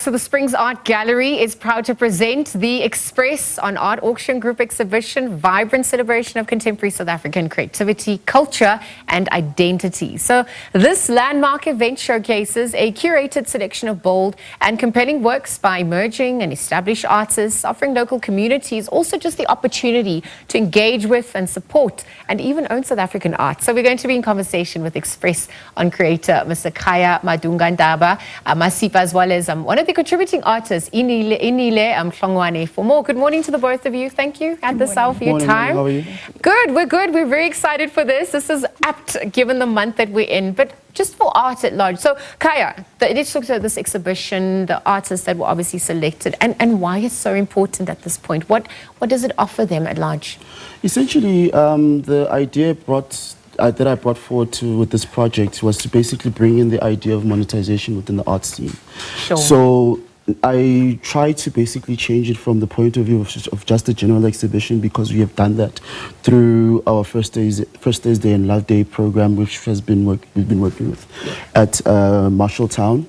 So the Springs Art Gallery is proud to present the Express on Art Auction Group exhibition, vibrant celebration of contemporary South African creativity, culture and identity. So this landmark event showcases a curated selection of bold and compelling works by emerging and established artists, offering local communities also just the opportunity to engage with and support and even own South African art. So we're going to be in conversation with Express on Curator, Mr. Khaya Madungandaba Masipa, as well as one of the contributing artists, Inile Hlongwane, for more. Good morning to the both of you. Thank you at this hour for your time. How are you? Good, we're good. We're very excited for this. This is apt given the month that we're in, but just for art at large. So, Khaya, let's talk about this exhibition, the artists that were obviously selected, and why it's so important at this point. What does it offer them at large? Essentially, the idea that I brought forward with this project was to basically bring in the idea of monetization within the art scene. Sure. So I tried to basically change it from the point of view of just a general exhibition, because we have done that through our First Thursday and Love Day program, which we've been working with at Marshalltown.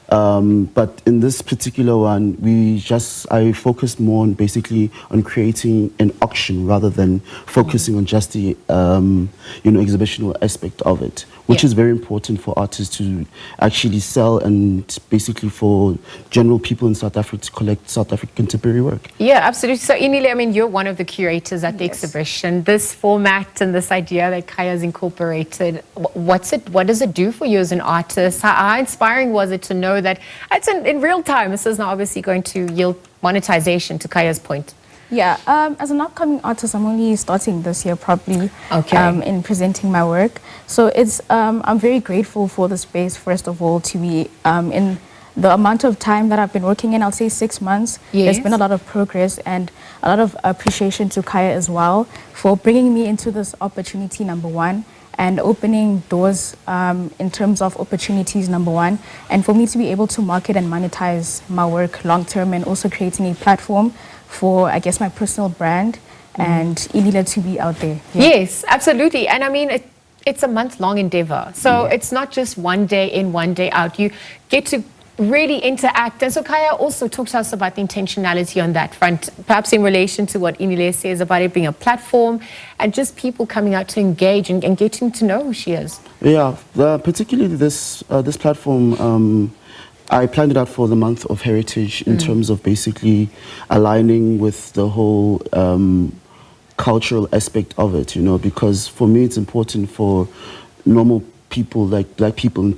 But in this particular one, I focused more on basically on creating an auction rather than focusing on just the exhibitional aspect of it, which is very important for artists to actually sell and basically for general people in South Africa to collect South African contemporary work. Yeah, absolutely. So Inile, I mean, you're one of the curators at the exhibition. This format and this idea that Khaya's incorporated, what does it do for you as an artist? How inspiring was it to know that it's in real time? This is now obviously going to yield monetization, to Khaya's point. Yeah, as an upcoming artist, I'm only starting this year probably in presenting my work. So it's I'm very grateful for the space, first of all, to be in the amount of time that I've been working in, I'll say 6 months. Yes. There's been a lot of progress and a lot of appreciation to Khaya as well for bringing me into this opportunity, number one, and opening doors in terms of opportunities, number one, and for me to be able to market and monetize my work long term, and also creating a platform for, I guess, my personal brand and Inile to be out there. Yeah. Yes, absolutely. And I mean, it's a month-long endeavor. So it's not just one day in, one day out. You get to really interact. And so Khaya, also talk to us about the intentionality on that front, perhaps in relation to what Inile says about it being a platform and just people coming out to engage and getting to know who she is. Yeah, particularly this platform, I planned it out for the month of heritage in terms of basically aligning with the whole cultural aspect of it, because for me it's important for normal people, like black people,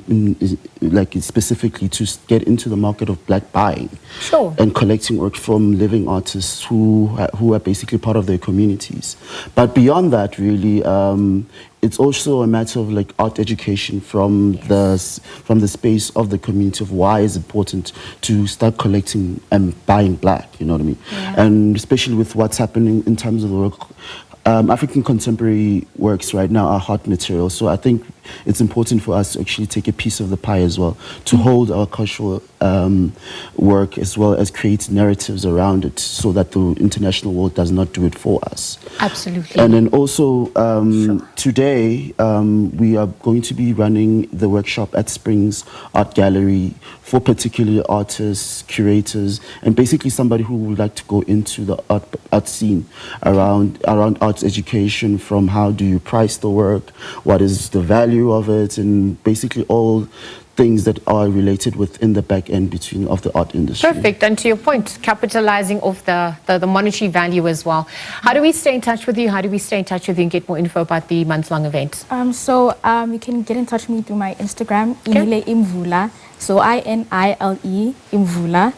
like specifically, to get into the market of black buying and collecting work from living artists who are basically part of their communities. But beyond that, really, it's also a matter of like art education from the space of the community of why it's important to start collecting and buying black, you know what I mean? Yeah. And especially with what's happening in terms of the work. African contemporary works right now are hot material, so I think it's important for us to actually take a piece of the pie as well, to hold our cultural work as well as create narratives around it, so that the international world does not do it for us. Absolutely. And then also today we are going to be running the workshop at Springs Art Gallery for particular artists, curators, and basically somebody who would like to go into the art scene around arts education, from how do you price the work, what is the value of it, and basically all things that are related within the back end of the art industry. Perfect. And to your point, capitalizing off the monetary value as well. How do we stay in touch with you? How do we stay in touch with you and get more info about the month-long event? You can get in touch with me through my Instagram, Inile Imvula. So INILE Imvula.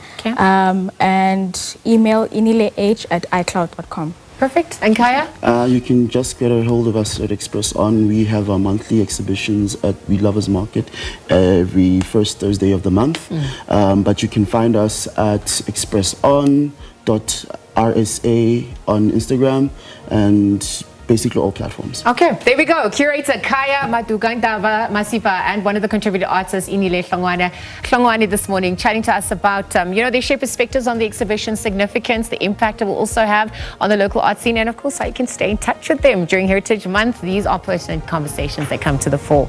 And email inileh@icloud.com. Perfect. And Khaya? You can just get a hold of us at Express On. We have our monthly exhibitions at We Lovers Market every first Thursday of the month. But you can find us at expresson.rsa on Instagram and basically all platforms. Okay, there we go. Curator Khaya Madungandaba Masipa and one of the contributing artists, Inile Hlongwane, this morning, chatting to us about, their shared perspectives on the exhibition significance, the impact it will also have on the local art scene, and of course, how you can stay in touch with them during Heritage Month. These are pertinent conversations that come to the fore.